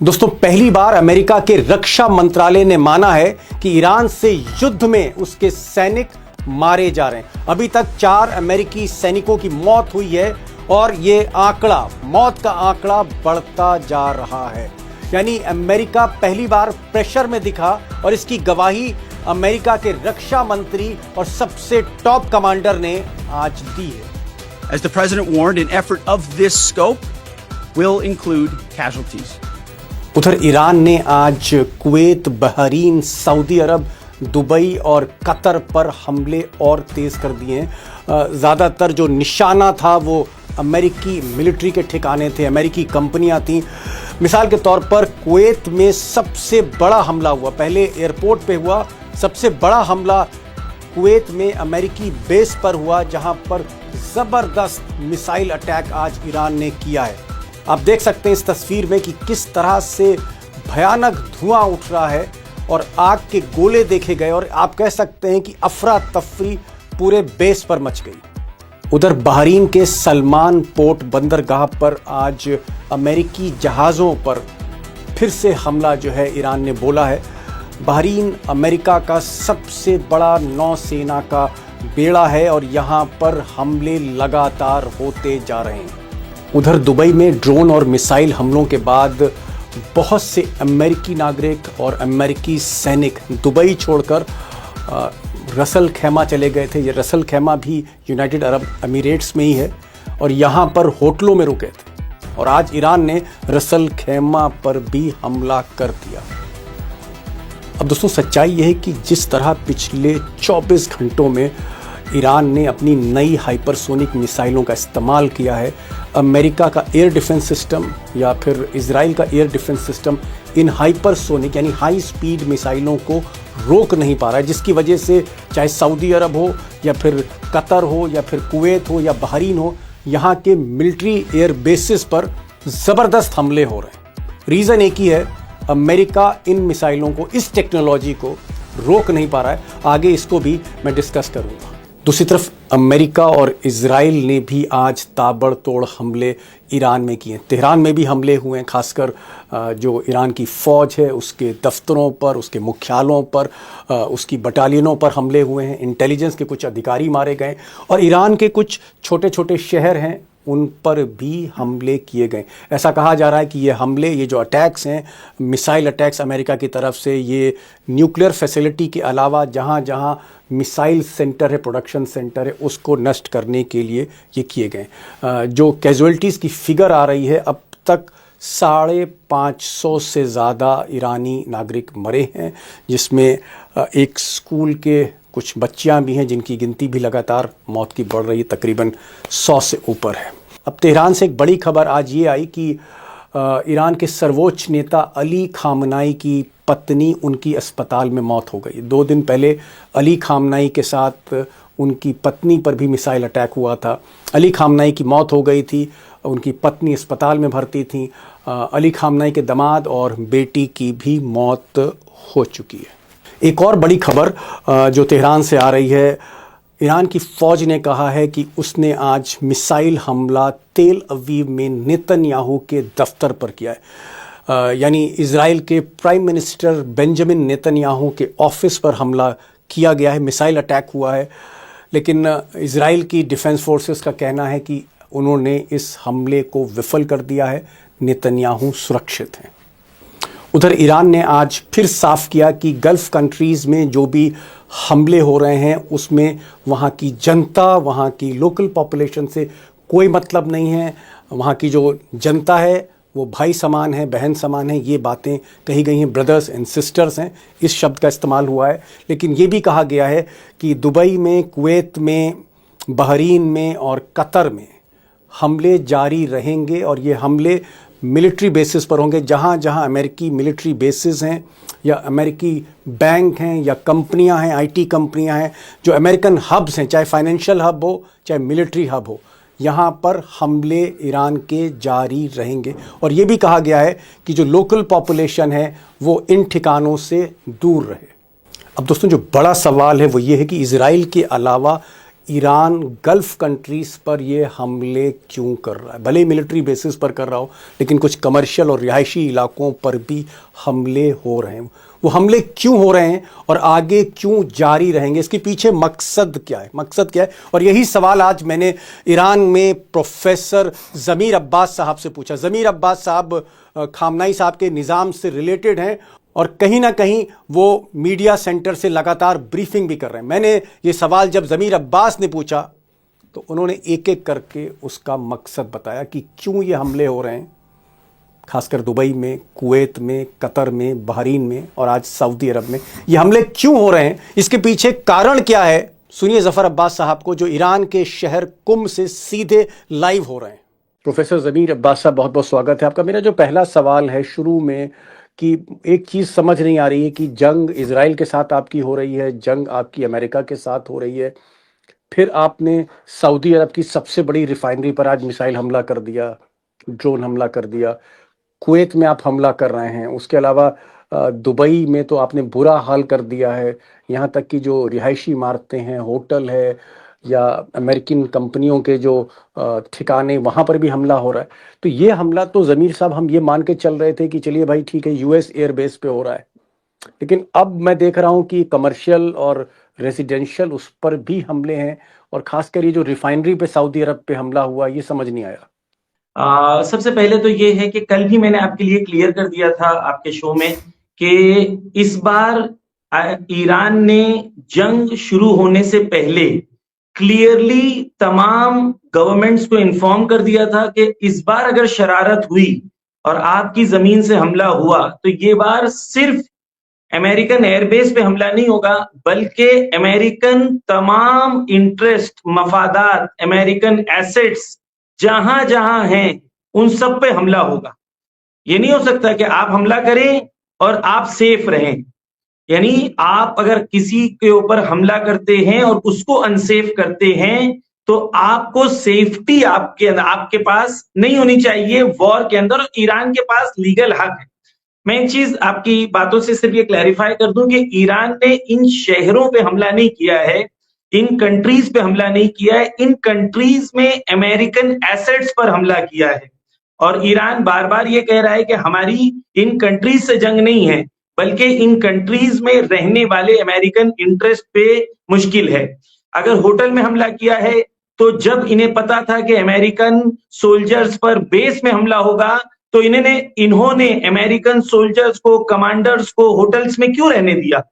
दोस्तों, पहली बार अमेरिका के रक्षा मंत्रालय ने माना है कि ईरान से युद्ध में उसके सैनिक मारे जा रहे हैं। अभी तक 4 अमेरिकी सैनिकों की मौत हुई है और ये आंकड़ा, मौत का आंकड़ा बढ़ता जा रहा है। यानी अमेरिका पहली बार प्रेशर में दिखा और इसकी गवाही अमेरिका के रक्षा मंत्री और सबसे टॉप कमांडर ने आज दी है। As the president warned, an effort of this scope will include casualties. उधर ईरान ने आज कुवैत, बहरीन, सऊदी अरब, दुबई और कतर पर हमले और तेज कर दिए हैं। ज़्यादातर जो निशाना था वो अमेरिकी मिलिट्री के ठिकाने थे, अमेरिकी कंपनियां थीं। मिसाल के तौर पर कुवैत में सबसे बड़ा हमला हुआ, पहले एयरपोर्ट पे हुआ, सबसे बड़ा हमला कुवैत में अमेरिकी बेस पर हुआ, जहां पर ज़बरदस्त मिसाइल अटैक आज ईरान ने किया है। आप देख सकते हैं इस तस्वीर में कि किस तरह से भयानक धुआं उठ रहा है और आग के गोले देखे गए और आप कह सकते हैं कि अफरा तफरी पूरे बेस पर मच गई। उधर बहरीन के सलमान पोर्ट बंदरगाह पर आज अमेरिकी जहाज़ों पर फिर से हमला जो है ईरान ने बोला है। बहरीन अमेरिका का सबसे बड़ा नौसेना का बेड़ा है और यहाँ पर हमले लगातार होते जा रहे हैं। उधर दुबई में ड्रोन और मिसाइल हमलों के बाद बहुत से अमेरिकी नागरिक और अमेरिकी सैनिक दुबई छोड़कर रसल खैमा चले गए थे। ये रसल खैमा भी यूनाइटेड अरब अमीरेट्स में ही है और यहाँ पर होटलों में रुके थे और आज ईरान ने रसल खैमा पर भी हमला कर दिया। अब दोस्तों, सच्चाई यह है कि जिस तरह पिछले 24 घंटों में ईरान ने अपनी नई हाइपरसोनिक मिसाइलों का इस्तेमाल किया है, अमेरिका का एयर डिफेंस सिस्टम या फिर इजराइल का air defence system in hypersonic यानी हाई स्पीड मिसाइलों को रोक नहीं पा रहा है, जिसकी वजह से चाहे सऊदी अरब हो या फिर कतर हो या फिर कुवैत हो या बहरीन हो, यहाँ के मिलिट्री एयर बेसिस पर ज़बरदस्त हमले हो रहे हैं। रीज़न एक ही है, अमेरिका इन मिसाइलों को, इस टेक्नोलॉजी को रोक नहीं पा रहा है। आगे इसको भी मैं डिस्कस करूँगा। दूसरी तरफ अमेरिका और इजराइल ने भी आज ताबड़तोड़ हमले ईरान में किए। तेहरान में भी हमले हुए हैं, खासकर जो ईरान की फ़ौज है उसके दफ्तरों पर, उसके मुख्यालयों पर, उसकी बटालियनों पर हमले हुए हैं। इंटेलिजेंस के कुछ अधिकारी मारे गए और ईरान के कुछ छोटे छोटे शहर हैं उन पर भी हमले किए गए। ऐसा कहा जा रहा है कि ये हमले, ये जो अटैक्स हैं, मिसाइल अटैक्स अमेरिका की तरफ से, ये न्यूक्लियर फैसिलिटी के अलावा जहाँ जहाँ मिसाइल सेंटर है, प्रोडक्शन सेंटर है, उसको नष्ट करने के लिए ये किए गए। जो कैजुअल्टीज़ की फिगर आ रही है, अब तक 550 से ज़्यादा ईरानी नागरिक मरे हैं, जिसमें एक स्कूल के कुछ बच्चियां भी हैं जिनकी गिनती भी लगातार मौत की बढ़ रही है, तकरीबन 100 से ऊपर है। अब तेहरान से एक बड़ी खबर आज ये आई कि ईरान के सर्वोच्च नेता अली खामनाई की पत्नी, उनकी अस्पताल में मौत हो गई। 2 दिन पहले अली खामनाई के साथ उनकी पत्नी पर भी मिसाइल अटैक हुआ था। अली खामनाई की मौत हो गई थी, उनकी पत्नी अस्पताल में भर्ती थी। अली खामनाई के दामाद और बेटी की भी मौत हो चुकी है। एक और बड़ी खबर जो तेहरान से आ रही है, ईरान की फ़ौज ने कहा है कि उसने आज मिसाइल हमला तेल अवीव में नेतन्याहू के दफ्तर पर किया है। यानी इजराइल के प्राइम मिनिस्टर बेंजामिन नेतन्याहू के ऑफिस पर हमला किया गया है, मिसाइल अटैक हुआ है। लेकिन इजराइल की डिफेंस फोर्सेस का कहना है कि उन्होंने इस हमले को विफल कर दिया है, नेतन्याहू सुरक्षित हैं। उधर ईरान ने आज फिर साफ किया कि गल्फ़ कंट्रीज़ में जो भी हमले हो रहे हैं उसमें वहाँ की जनता, वहाँ की लोकल पॉपुलेशन से कोई मतलब नहीं है। वहाँ की जो जनता है वो भाई समान है, बहन समान है, ये बातें कही गई हैं। ब्रदर्स एंड सिस्टर्स हैं, इस शब्द का इस्तेमाल हुआ है। लेकिन ये भी कहा गया है कि दुबई में, कुवैत में, बहरीन में और कतर में हमले जारी रहेंगे और ये हमले मिलिट्री बेसिस पर होंगे। जहाँ जहाँ अमेरिकी मिलिट्री बेसिस हैं या अमेरिकी बैंक हैं या कंपनियां हैं, आईटी कंपनियां हैं, जो अमेरिकन हब्स हैं, चाहे फाइनेंशियल हब हो चाहे मिलिट्री हब हो, यहाँ पर हमले ईरान के जारी रहेंगे। और ये भी कहा गया है कि जो लोकल पॉपुलेशन है वो इन ठिकानों से दूर रहे। अब दोस्तों, जो बड़ा सवाल है वो ये है कि इजराइल के अलावा ईरान गल्फ कंट्रीज पर ये हमले क्यों कर रहा है? भले ही मिलिट्री बेसिस पर कर रहा हो, लेकिन कुछ कमर्शियल और रिहायशी इलाकों पर भी हमले हो रहे हैं। वो हमले क्यों हो रहे हैं और आगे क्यों जारी रहेंगे? इसके पीछे मकसद क्या है? मकसद क्या है? और यही सवाल आज मैंने ईरान में प्रोफेसर ज़मीर अब्बास साहब से पूछा। ज़मीर अब्बास साहब खामनाई साहब के निज़ाम से रिलेटेड हैं और कहीं ना कहीं वो मीडिया सेंटर से लगातार ब्रीफिंग भी कर रहे हैं। मैंने ये सवाल जब ज़मीर अब्बास ने पूछा तो उन्होंने एक एक करके उसका मकसद बताया कि क्यों ये हमले हो रहे हैं, खासकर दुबई में, कुवैत में, कतर में, बहरीन में और आज सऊदी अरब में ये हमले क्यों हो रहे हैं, इसके पीछे कारण क्या है। सुनिए ज़फ़र अब्बास साहब को, जो ईरान के शहर कुम से सीधे लाइव हो रहे हैं। प्रोफेसर ज़मीर अब्बास साहब, बहुत बहुत स्वागत है आपका। मेरा जो पहला सवाल है शुरू में कि एक चीज़ समझ नहीं आ रही है कि जंग इजराइल के साथ आपकी हो रही है, जंग आपकी अमेरिका के साथ हो रही है, फिर आपने सऊदी अरब की सबसे बड़ी रिफाइनरी पर आज मिसाइल हमला कर दिया, ड्रोन हमला कर दिया, कुवैत में आप हमला कर रहे हैं, उसके अलावा दुबई में तो आपने बुरा हाल कर दिया है। यहाँ तक कि जो रिहायशी इमारतें हैं, होटल है या अमेरिकन कंपनियों के जो ठिकाने, वहाँ पर भी हमला हो रहा है। तो ये हमला तो ज़मीर साहब हम ये मान के चल रहे थे कि चलिए भाई ठीक है, यूएस एयरबेस पे हो रहा है, लेकिन अब मैं देख रहा हूँ कि कमर्शियल और रेजिडेंशियल उस पर भी हमले हैं और खासकर ये जो रिफाइनरी पे सऊदी अरब पे हमला हुआ, ये समझ नहीं आया। सबसे पहले तो ये है कि कल भी मैंने आपके लिए क्लियर कर दिया था आपके शो में कि इस बार ईरान ने जंग शुरू होने से पहले क्लियरली तमाम गवर्नमेंट्स को इन्फॉर्म कर दिया था कि इस बार अगर शरारत हुई और आपकी जमीन से हमला हुआ तो ये बार सिर्फ अमेरिकन एयरबेस पे हमला नहीं होगा, बल्कि अमेरिकन तमाम इंटरेस्ट, मफादात, अमेरिकन एसेट्स जहां जहां हैं उन सब पे हमला होगा। ये नहीं हो सकता कि आप हमला करें और आप सेफ रहें। यानी आप अगर किसी के ऊपर हमला करते हैं और उसको अनसेफ करते हैं तो आपको सेफ्टी आपके पास नहीं होनी चाहिए वॉर के अंदर, और ईरान के पास लीगल हक है। मैं एक चीज आपकी बातों से सिर्फ ये क्लैरिफाई कर दूं कि ईरान ने इन शहरों पे हमला नहीं किया है, इन कंट्रीज पे हमला नहीं किया है, इन कंट्रीज में अमेरिकन एसेट्स पर हमला किया है। और ईरान बार बार ये कह रहा है कि हमारी इन कंट्रीज से जंग नहीं है, बल्कि इन कंट्रीज में रहने वाले अमेरिकन इंटरेस्ट पे मुश्किल है। अगर होटल में हमला किया है तो जब इन्हें पता था कि अमेरिकन सोल्जर्स पर बेस में हमला होगा तो इन्होंने अमेरिकन सोल्जर्स को, कमांडर्स को होटल्स में क्यों रहने दिया?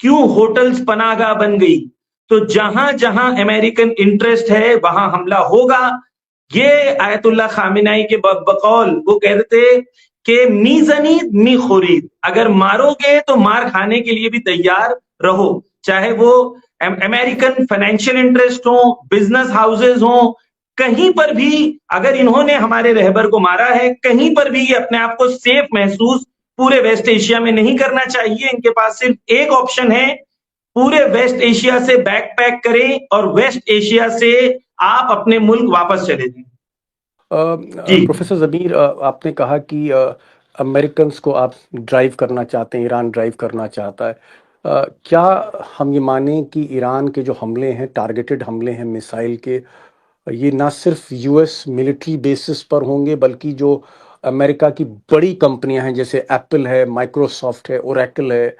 क्यों होटल्स पनाहगाह बन गई? तो जहां जहां अमेरिकन इंटरेस्ट है वहां हमला होगा। ये आयतुल्लाह खामेनी के बकौल वो कहते थे कि मी जनीद मी खुरीद, अगर मारोगे तो मार खाने के लिए भी तैयार रहो, चाहे वो अमेरिकन फाइनेंशियल इंटरेस्ट हो, बिजनेस हाउसेज हो, कहीं पर भी अगर इन्होंने हमारे रहबर को मारा है, कहीं पर भी ये अपने आप को सेफ महसूस पूरे वेस्ट एशिया में नहीं करना चाहिए। इनके पास सिर्फ एक ऑप्शन है, पूरे वेस्ट एशिया से बैक पैक करें और वेस्ट एशिया से आप अपने मुल्क वापस चले जाएं। प्रोफेसर ज़मीर, आपने कहा कि अमेरिकन को आप ड्राइव करना चाहते हैं, ईरान ड्राइव करना चाहता है। क्या हम ये माने कि ईरान के जो हमले हैं, टारगेटेड हमले हैं मिसाइल के, ये ना सिर्फ यूएस मिलिट्री बेसिस पर होंगे, बल्कि जो अमेरिका की बड़ी कंपनियां हैं जैसे एप्पल है, माइक्रोसॉफ्ट है, ओरेकल है,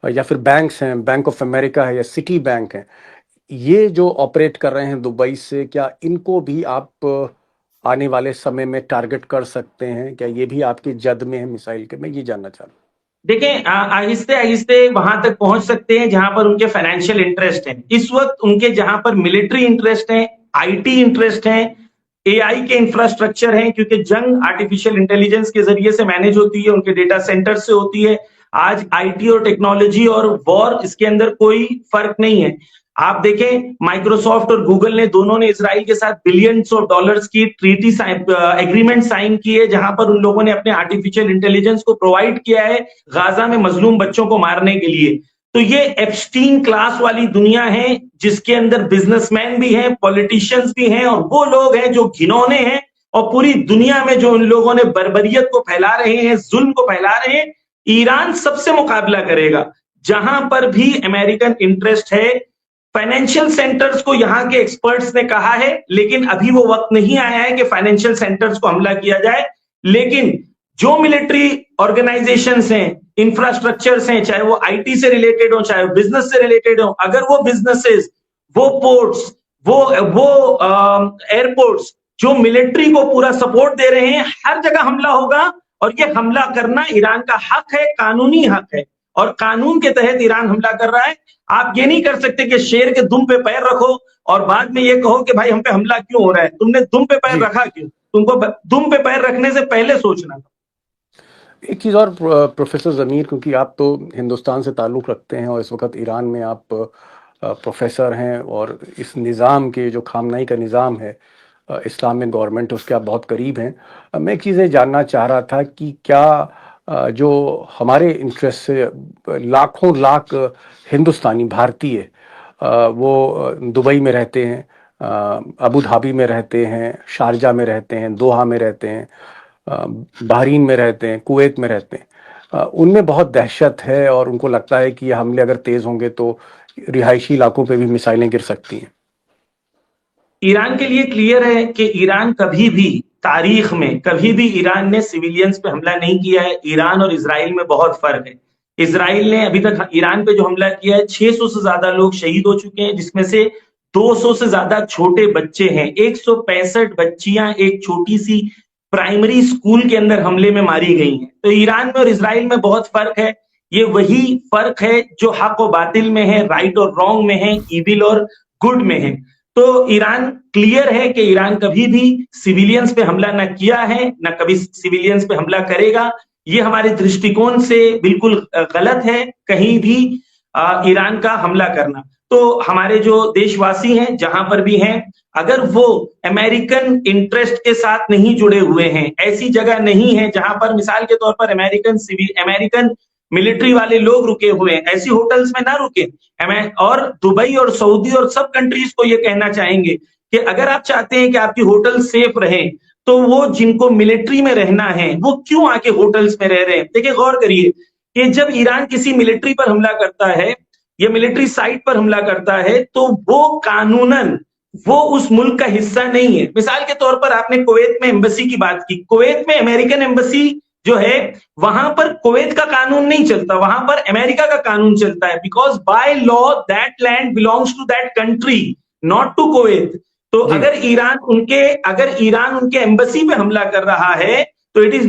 या फिर बैंक्स हैं, बैंक ऑफ अमेरिका है या सिटी बैंक है, ये जो ऑपरेट कर रहे हैं दुबई से, क्या इनको भी आप आने वाले समय में टारगेट कर सकते हैं? क्या ये भी आपके जद में है मिसाइल के? मैं ये जानना चाह रहा हूँ। देखें, आहिस्ते आहिस्ते वहां तक पहुंच सकते हैं जहां पर उनके फाइनेंशियल इंटरेस्ट हैं। इस वक्त उनके जहां पर मिलिट्री इंटरेस्ट है, आईटी इंटरेस्ट है, एआई के इंफ्रास्ट्रक्चर हैं, क्योंकि जंग आर्टिफिशियल इंटेलिजेंस के जरिए से मैनेज होती है, उनके डेटा सेंटर से होती है। आज आईटी और टेक्नोलॉजी और वॉर, इसके अंदर कोई फर्क नहीं है। आप देखें, माइक्रोसॉफ्ट और गूगल ने दोनों ने इजराइल के साथ बिलियंस ऑफ डॉलर्स की ट्रीटी एग्रीमेंट साइन की है, जहां पर उन लोगों ने अपने आर्टिफिशियल इंटेलिजेंस को प्रोवाइड किया है गाजा में मजलूम बच्चों को मारने के लिए। तो ये एप्स्टीन क्लास वाली दुनिया है जिसके अंदर बिजनेसमैन भी हैं, पॉलिटिशियंस भी हैं, और वो लोग हैं जो घिनौने हैं और पूरी दुनिया में जो उन लोगों ने बर्बरियत को फैला रहे हैं, जुल्म को फैला रहे हैं। ईरान सबसे मुकाबला करेगा जहां पर भी अमेरिकन इंटरेस्ट है। फाइनेंशियल सेंटर्स को यहाँ के एक्सपर्ट्स ने कहा है, लेकिन अभी वो वक्त नहीं आया है कि फाइनेंशियल सेंटर्स को हमला किया जाए। लेकिन जो मिलिट्री ऑर्गेनाइजेशंस हैं, इंफ्रास्ट्रक्चर्स हैं, चाहे वो आईटी से रिलेटेड हो, चाहे बिजनेस से रिलेटेड हो, अगर वो बिजनेसेस, वो पोर्ट्स, वो एयरपोर्ट्स जो मिलिट्री को पूरा सपोर्ट दे रहे हैं, हर जगह हमला होगा। और ये हमला करना ईरान का हक है, कानूनी हक है, और कानून के तहत ईरान हमला कर रहा है। आप ये नहीं कर सकते कि शेर के दुम पे पैर रखो और बाद में ये कहो कि भाई हम पे हमला क्यों हो रहा है, तुमने दुम पे पैर रखा क्यों? तुमको दुम पे पैर रखने से पहले सोचना था। एक चीज़ और प्रोफेसर ज़मीर, क्योंकि आप तो हिंदुस्तान से ताल्लुक़ रखते हैं और इस वक्त ईरान में आप प्रोफेसर हैं और इस निज़ाम के जो खामनाई का निज़ाम है, इस्लामिक गवर्नमेंट, उसके आप बहुत करीब हैं। मैं एक चीज़ जानना चाह रहा था कि क्या जो हमारे इंटरेस्ट से लाखों लाख हिंदुस्तानी भारतीय वो दुबई में रहते हैं, अबू धाबी में रहते हैं, शारजा में रहते हैं, दोहा में रहते हैं, बहरीन में रहते हैं, कुवैत में रहते हैं, उनमें बहुत दहशत है और उनको लगता है कि ये हमले अगर तेज़ होंगे तो रिहायशी इलाकों पे भी मिसाइलें गिर सकती हैं। ईरान के लिए क्लियर है कि ईरान कभी भी तारीख में कभी भी ईरान ने सिविलियंस पे हमला नहीं किया है। ईरान और इजराइल में बहुत फर्क है। इजराइल ने अभी तक ईरान पे जो हमला किया है, 600 से ज्यादा लोग शहीद हो चुके हैं, जिसमें से 200 से ज्यादा छोटे बच्चे हैं। 165 बच्चियां एक छोटी सी प्राइमरी स्कूल के अंदर हमले में मारी गई हैं। तो ईरान में और इजराइल में बहुत फर्क है। ये वही फर्क है जो हक और बातिल में है, राइट और रॉन्ग में है, इविल और गुड में है। तो ईरान क्लियर है कि ईरान कभी भी सिविलियंस पे हमला ना किया है, ना कभी सिविलियंस पे हमला करेगा। ये हमारे दृष्टिकोण से बिल्कुल गलत है कहीं भी ईरान का हमला करना। तो हमारे जो देशवासी हैं जहां पर भी हैं, अगर वो अमेरिकन इंटरेस्ट के साथ नहीं जुड़े हुए हैं, ऐसी जगह नहीं है जहां पर मिसाल के तौर पर अमेरिकन मिलिट्री वाले लोग रुके हुए हैं, ऐसी होटल्स में ना रुके। और दुबई और सऊदी और सब कंट्रीज को ये कहना चाहेंगे कि अगर आप चाहते हैं कि आपकी होटल सेफ रहे, तो वो जिनको मिलिट्री में रहना है वो क्यों आके होटल्स में रह रहे हैं। देखिए, गौर करिए कि जब ईरान किसी मिलिट्री पर हमला करता है या मिलिट्री साइट पर हमला करता है, तो वो कानूनन वो उस मुल्क का हिस्सा नहीं है। मिसाल के तौर पर आपने कुवैत में एम्बेसी की बात की। कुवैत में अमेरिकन एम्बेसी जो है, वहां पर कुवैत का कानून नहीं चलता, वहां पर अमेरिका का कानून चलता है। Because by law that land belongs to that country, not to Kuwait. तो अगर ईरान उनके एम्बेसी पे हमला कर रहा है, तो it is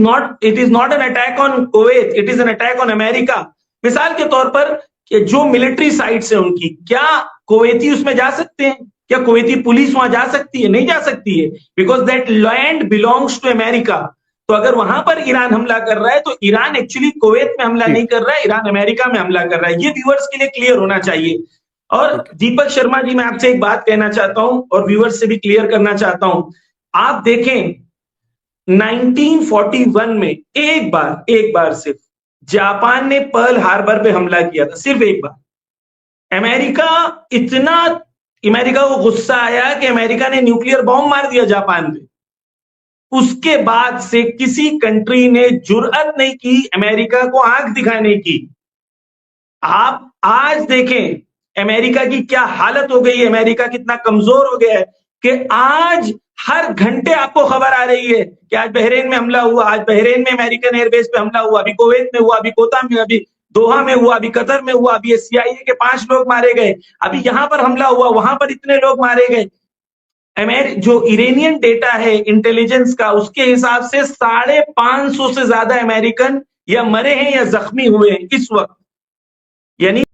not an attack on Kuwait, it is an attack on America. मिसाल के तौर पर जो मिलिट्री साइट्स है उनकी, क्या कुवैती उसमें जा सकते हैं? क्या कुवैती पुलिस वहां जा सकती है? नहीं जा सकती है, because that land belongs to America. तो अगर वहां पर ईरान हमला कर रहा है, तो ईरान एक्चुअली कुवैत में हमला नहीं कर रहा है, ईरान अमेरिका में हमला कर रहा है। ये व्यूअर्स के लिए क्लियर होना चाहिए। और दीपक शर्मा जी, मैं आपसे एक बात कहना चाहता हूं और व्यूअर्स से भी क्लियर करना चाहता हूं। आप देखें, 1941 में एक बार सिर्फ जापान ने पर्ल हार्बर पे हमला किया था, सिर्फ एक बार। अमेरिका को गुस्सा आया कि अमेरिका ने न्यूक्लियर बॉम्ब मार दिया जापान पे। उसके बाद से किसी कंट्री ने जुर्अत नहीं की अमेरिका को आंख दिखाने की। आप आज देखें अमेरिका की क्या हालत हो गई है, अमेरिका कितना कमजोर हो गया है कि आज हर घंटे आपको खबर आ रही है कि आज बहरीन में हमला हुआ, आज बहरीन में अमेरिकन एयरबेस पे हमला हुआ, अभी कुवैत में हुआ, अभी कोता में, अभी दोहा में हुआ, अभी कतर में हुआ, अभी CIA के 5 लोग मारे गए, अभी यहां पर हमला हुआ, वहां पर इतने लोग मारे गए। जो इरानियन डेटा है इंटेलिजेंस का, उसके हिसाब से 550 से ज्यादा अमेरिकन या मरे हैं या जख्मी हुए हैं इस वक्त। यानी